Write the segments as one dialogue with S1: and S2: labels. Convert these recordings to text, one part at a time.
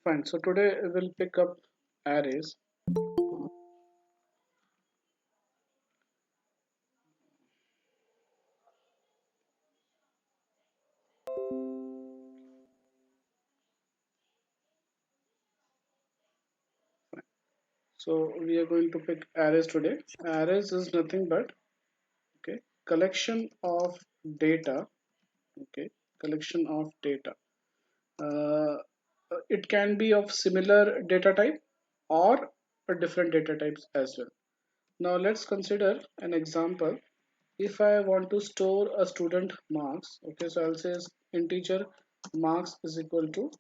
S1: Fine. So today we'll pick up arrays. So we are going to pick arrays today. Arrays is nothing but collection of data. Okay, collection of data. Uh, it can be of similar data type or a different data types as well. Now let's consider an example. If I want to store a student marks, okay, so I'll say integer marks is equal to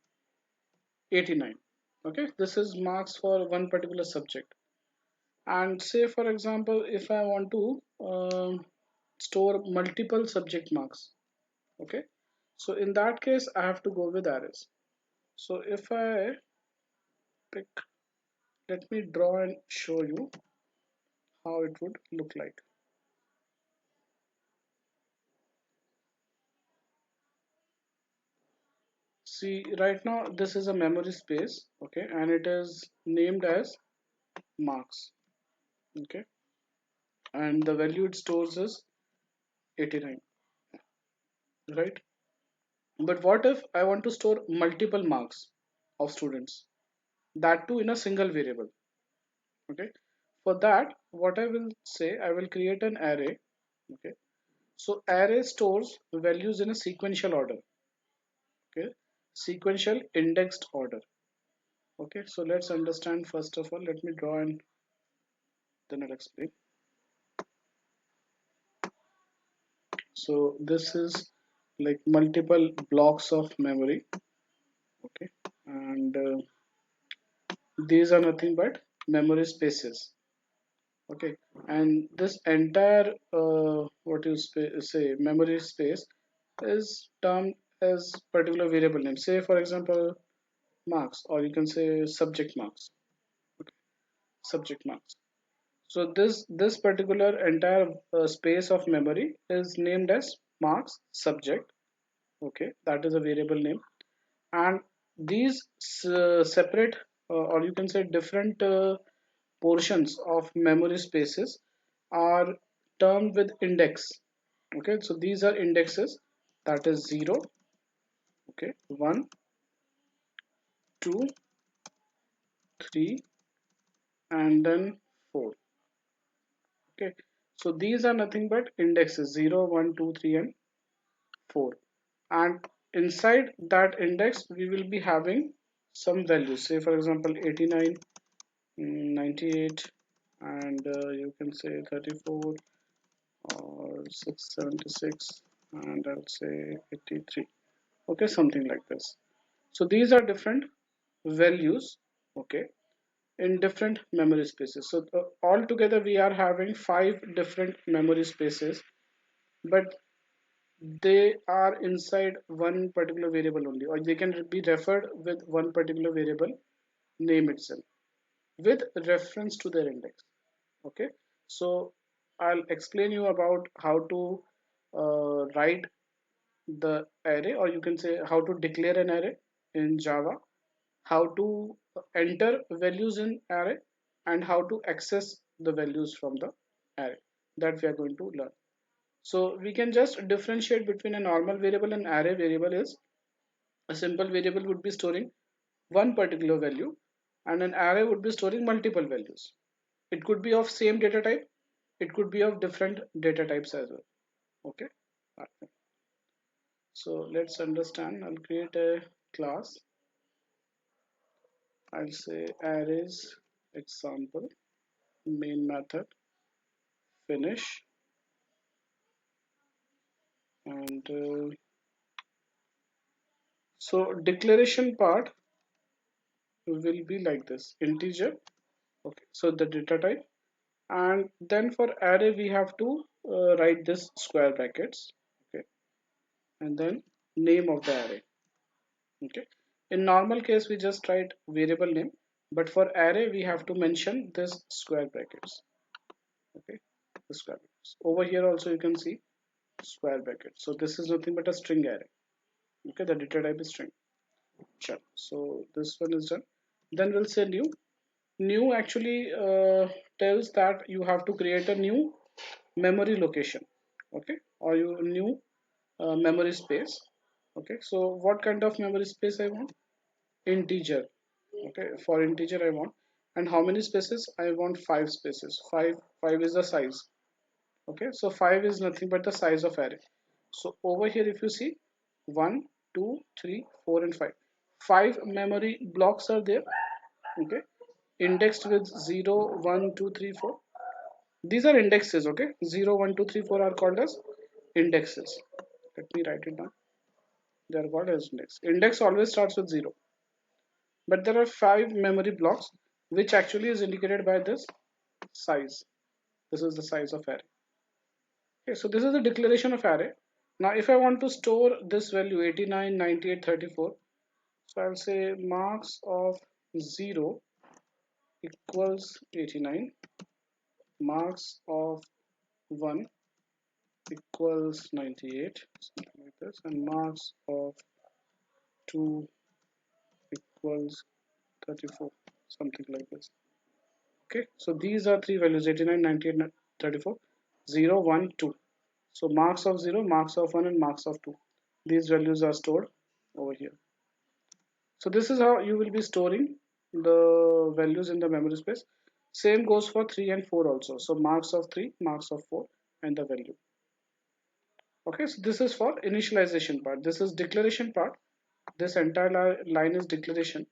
S1: 89. Okay, this is marks for one particular subject. And say for example, if I want to store multiple subject marks, okay, so in that case I have to go with arrays. So if I pick, let me draw and show you how it would look like. See, right now this is a memory space, okay, and it is named as marks, okay, and the value it stores is 89, right? But what if I want to store multiple marks of students, that too in a single variable? Okay, for that, what I will say, I will create an array. Okay, so array stores values in a sequential order. Okay, sequential indexed order. Okay, so let's understand first of all. Let me draw and then I'll explain. So this is like multiple blocks of memory. Okay, and these are nothing but memory spaces. Okay, and this entire what you say memory space is termed as particular variable name, say for example marks, or you can say subject marks. Okay, subject marks. So this particular entire space of memory is named as marks subject. Okay, that is a variable name. And these separate or you can say different portions of memory spaces are termed with index. Okay, so these are indexes, that is 0, okay, 1, 2, 3, and then 4. Okay, so these are nothing but indexes 0, 1, 2, 3, and 4. And inside that index we will be having some values, say for example 89, 98, and you can say 34 or 676, and I'll say 83. Okay, something like this. So these are different values, okay, in different memory spaces. So altogether we are having 5 different memory spaces, but they are inside one particular variable only, or they can be referred with one particular variable name itself with reference to their index. Okay, so I'll explain you about how to write the array, or you can say how to declare an array in Java, how to enter values in array, and how to access the values from the array, that we are going to learn. So we can just differentiate between a normal variable and array variable. Is a simple variable would be storing one particular value, and an array would be storing multiple values. It could be of same data type, it could be of different data types as well. Okay, so let's understand. I'll create a class. I'll say arrays example main method finish, and so declaration part will be like this: integer. Okay, so the data type, and then for array we have to write this square brackets. Okay, and then name of the array. Okay, in normal case we just write variable name, but for array we have to mention this square brackets. Okay, the square brackets over here also you can see square brackets. So this is nothing but a string array. Okay, the data type is string. Sure. So this one is done. Then we'll say new. New actually tells that you have to create a new memory location, okay, or you new memory space. Okay, so what kind of memory space I want? Integer. Okay, for integer I want. And how many spaces? I want five spaces. Five is the size. Okay, so five is nothing but the size of array. So over here if you see, one, two, three, four, and five. Five memory blocks are there. Okay, indexed with 0, 1, 2, 3, 4. These are indexes. Okay, 0, 1, 2, 3, 4 are called as indexes. Let me write it down. They are called as index. Index always starts with 0, but there are five memory blocks which actually is indicated by this size. This is the size of array. Okay, so this is the declaration of array. Now if I want to store this value 89, 98, 34, so I'll say marks of 0 equals 89, marks of 1 equals 98, something like this, and marks of 2 equals 34, something like this. Okay, so these are three values: 89, 98, 34, 0, 1, 2. So marks of 0, marks of 1, and marks of 2. These values are stored over here. So this is how you will be storing the values in the memory space. Same goes for 3 and 4 also. So marks of 3, marks of 4, and the value. Okay, so this is for initialization part. This is declaration part. This entire line is declaration.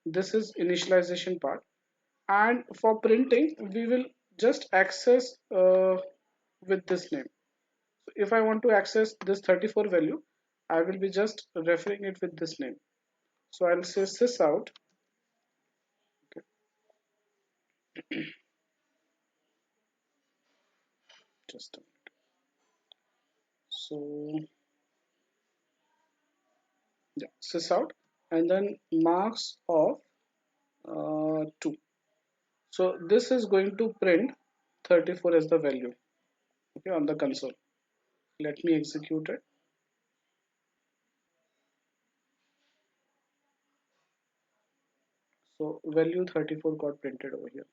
S1: This is initialization part. And for printing, we will just access with this name. So if I want to access this 34 value, I will be just referring it with this name. So I'll say sysout. Okay. Just a minute. So yeah, sysout, and then marks of 2. So this is going to print 34 as the value, okay, on the console. Let me execute it. So value 34 got printed over here.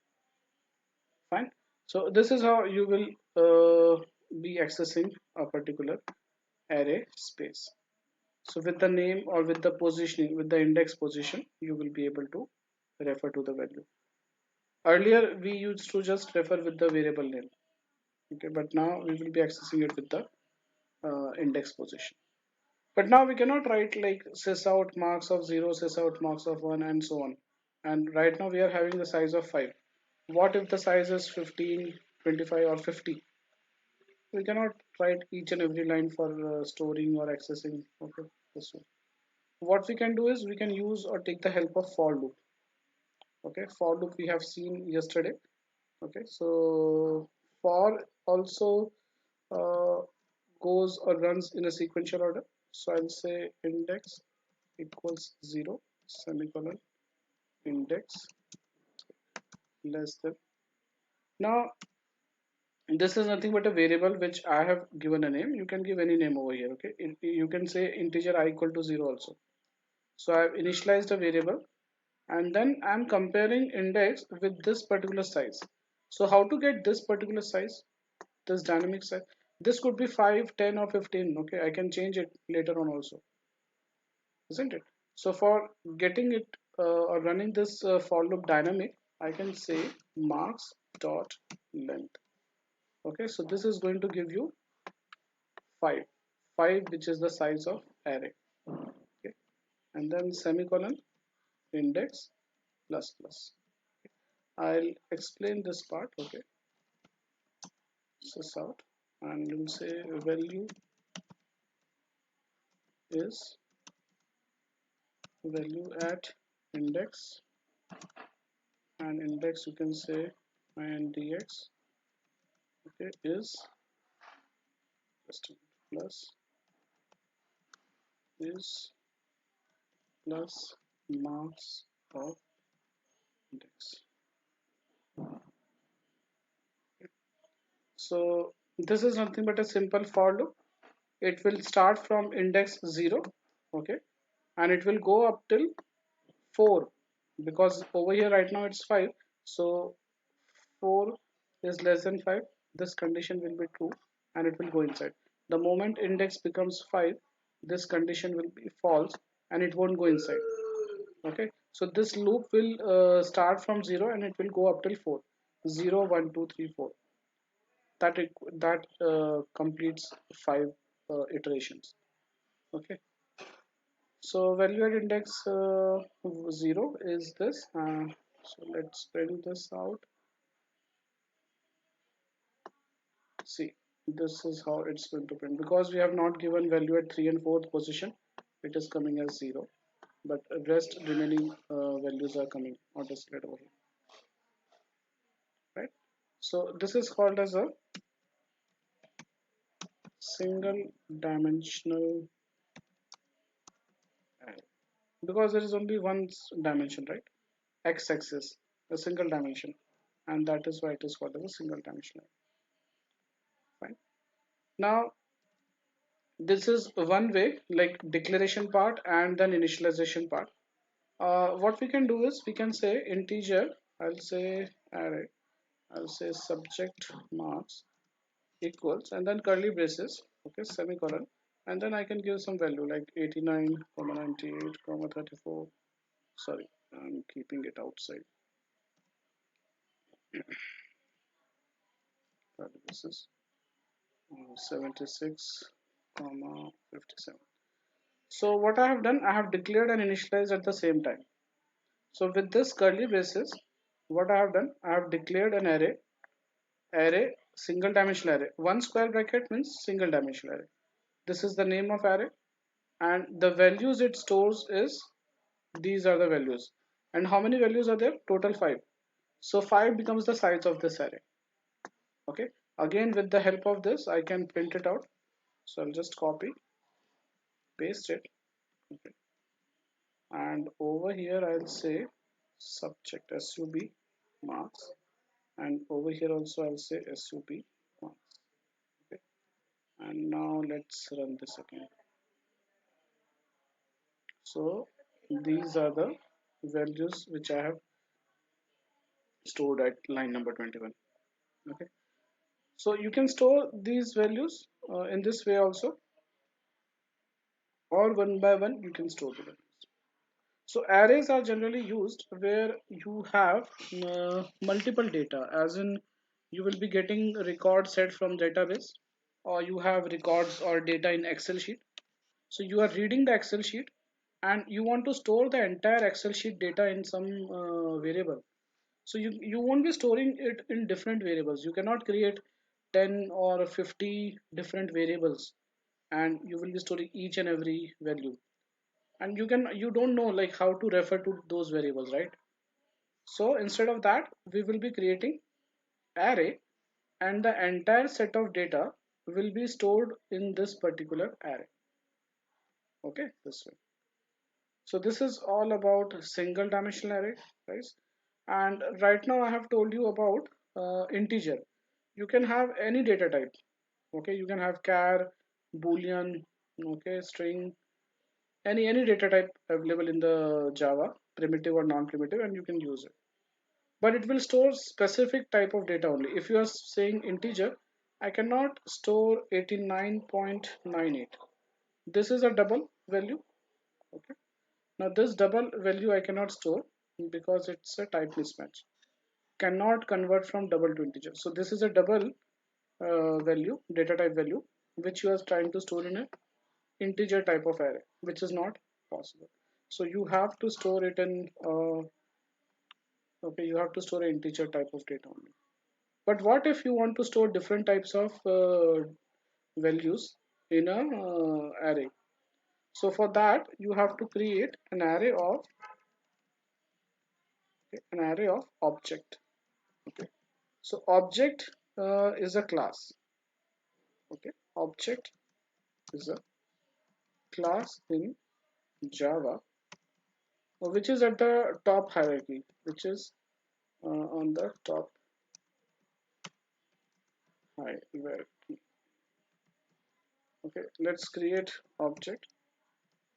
S1: Fine. So this is how you will be accessing a particular array space. So with the name or with the positioning, with the index position, you will be able to refer to the value. Earlier we used to just refer with the variable name, okay, but now we will be accessing it with the index position. But now we cannot write like sys out marks of 0, sys out marks of 1, and so on. And right now we are having the size of 5. What if the size is 15, 25, or 50? We cannot write each and every line for storing or accessing. Okay, this one. What we can do is we can use or take the help of for loop. Okay, for loop we have seen yesterday. Okay, so for also uh, goes or runs in a sequential order. So I'll say index equals 0 semicolon index less than. Now this is nothing but a variable which I have given a name. You can give any name over here. Okay, you can say integer I equal to 0 also. So I've initialized a variable, and then I'm comparing index with this particular size. So how to get this particular size, this dynamic size? This could be 5, 10, or 15. Okay, I can change it later on also, isn't it? So for getting it or running this for loop dynamic, I can say marks dot length. Okay, so this is going to give you 5, 5, which is the size of array. Okay, and then semicolon index plus plus. I'll explain this part. Okay, sys out, and we'll say value is value at index, and index you can say and dx, okay, is just plus is plus marks of index. So this is nothing but a simple for loop. It will start from index 0. Okay, and it will go up till 4, because over here right now it's 5. So 4 is less than 5, this condition will be true and it will go inside. The moment index becomes 5, this condition will be false and it won't go inside. Okay, so this loop will start from 0 and it will go up till 4. 0 1 2 3 4. That completes 5 iterations. Okay, so value at index 0 is this. So let's print this out. See, this is how it's going to print, because we have not given value at 3 and 4th position. It is coming as 0, but rest remaining values are coming or displayed over here, right? So this is called as a single dimensional array, because there is only one dimension, right? X-axis, a single dimension, and that is why it is called as a single dimensional array. Fine. Now this is one way, like declaration part and then initialization part. What we can do is we can say integer, I'll say array, I'll say subject marks equals and then curly braces, okay, semicolon, and then I can give some value like 89, 98, 34. Sorry, I'm keeping it outside. Curly braces 76, 57. So what I have done, I have declared and initialized at the same time. So with this curly braces, what I have done, I have declared an array single dimensional array. One square bracket means single dimensional array. This is the name of array, and the values it stores is, these are the values. And how many values are there? Total 5. So 5 becomes the size of this array. Okay, again with the help of this I can print it out. So I'll just copy, paste it. Okay, and over here I'll say subject sub marks, and over here also I'll say sub marks. Okay, and now let's run this again. So these are the values which I have stored at line number 21. Okay, so you can store these values in this way also, or one by one you can store the values. So arrays are generally used where you have multiple data, as in you will be getting record set from database, or you have records or data in Excel sheet. So you are reading the Excel sheet and you want to store the entire Excel sheet data in some variable. So you won't be storing it in different variables. You cannot create 10 or 50 different variables and you will be storing each and every value, and you don't know like how to refer to those variables, right? So instead of that we will be creating array, and the entire set of data will be stored in this particular array. Okay, this way. So this is all about single dimensional array, guys. And right now I have told you about integer. You can have any data type. Okay, you can have char, boolean, okay, string, any data type available in the Java, primitive or non-primitive, and you can use it. But it will store specific type of data only. If you are saying integer, I cannot store 89.98. This is a double value. Okay, now this double value I cannot store because it's a type mismatch. Cannot convert from double to integer. So this is a double value, data type value, which you are trying to store in a integer type of array, which is not possible. So you have to store it in okay, you have to store an integer type of data only. But what if you want to store different types of values in a array? So for that you have to create an array of object. Okay, so object is a class. Okay, object is a class in Java, which is at the top hierarchy, which is on the top hierarchy. Okay, let's create object.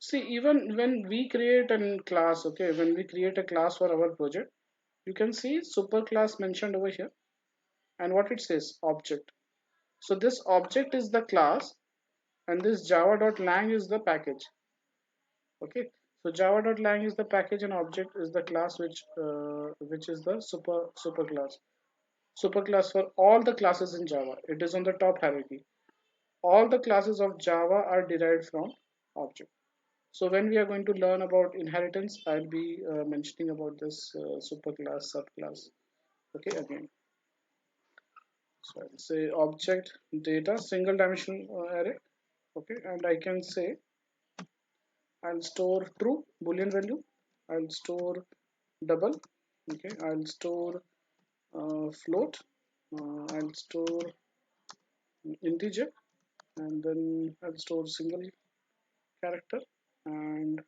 S1: See, even when we create a class, okay, when we create a class for our project, you can see superclass mentioned over here, and what it says, object. So this object is the class, and this java.lang is the package. Okay, so java.lang is the package, and object is the class, which is the superclass. Superclass for all the classes in Java. It is on the top hierarchy. All the classes of Java are derived from object. So when we are going to learn about inheritance, I'll be mentioning about this superclass, subclass. Okay, again. So I'll say object data single dimensional array. Okay, and I can say I'll store true boolean value. I'll store double. Okay, I'll store float. I'll store integer, and then I'll store single character, and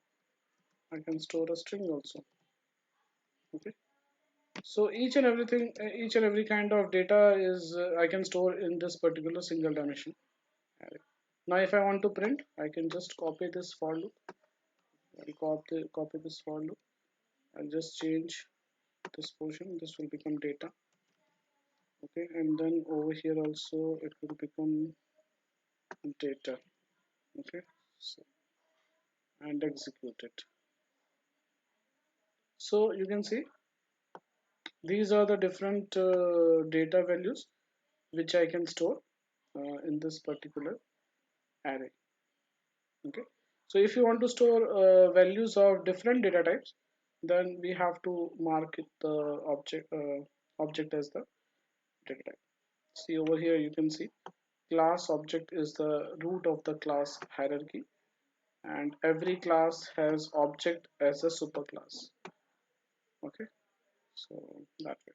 S1: I can store a string also. Okay, so each and every kind of data is I can store in this particular single dimension array. Now if I want to print, I can just copy this for loop. I'll copy this for loop. I'll just change this portion. This will become data. Okay, and then over here also it will become data. Okay, so, and execute it. So you can see these are the different data values which I can store in this particular array. Okay, so if you want to store values of different data types, then we have to mark it the object as the data type. See over here, you can see class object is the root of the class hierarchy, and every class has object as a superclass. Okay, so that way.